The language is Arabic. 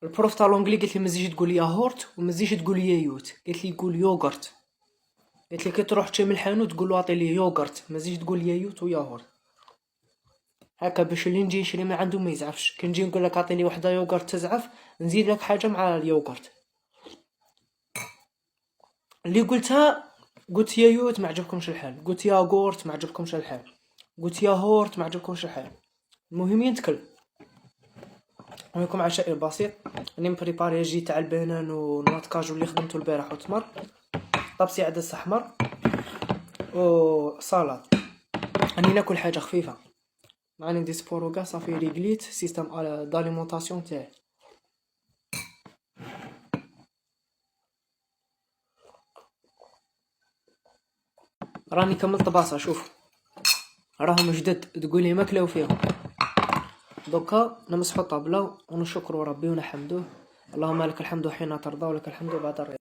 البروف تاع لونجلي قالت لي ما تزيدش تقول ياهورت وما تزيدش تقول يايوت، قالت لي قول يوغرت. قالت لي كي تروح تشري من الحانوت تقول له اعطي لي يوغرت، ما تزيدش تقول يايوت وياهورت. هكا باش اللي نجي نشري من عنده ما يزعفش. كي نجي نقول لك اعطي لي وحده يوغرت تزعف، نزيد لك حاجه مع اليوغرت. اللي قلت يايوت ما عجبكمش الحال، قلت ياغورت ما عجبكمش الحال، قلت ياهورت ما عجبكمش الحال. المهم ينتكل. ويكم عشاء بسيط. راني مبريباري الجي تاع البنان ونواتكاجو اللي خدمته البارح وتمر، طبسي عدس احمر وصالاد. راني ناكل حاجه خفيفه، راني ندي سبور وكاع صافي ريغليت سيستم داليمونطاسيون تاعي. راني كملت طباسه، شوف راهم جدد تقولي ما كلاو فيهم. دوكا نمسحو الطابله ونشكروا ربي ونحمدوه. اللهم لك الحمد حين ترضى ولك الحمد بعد الرضا.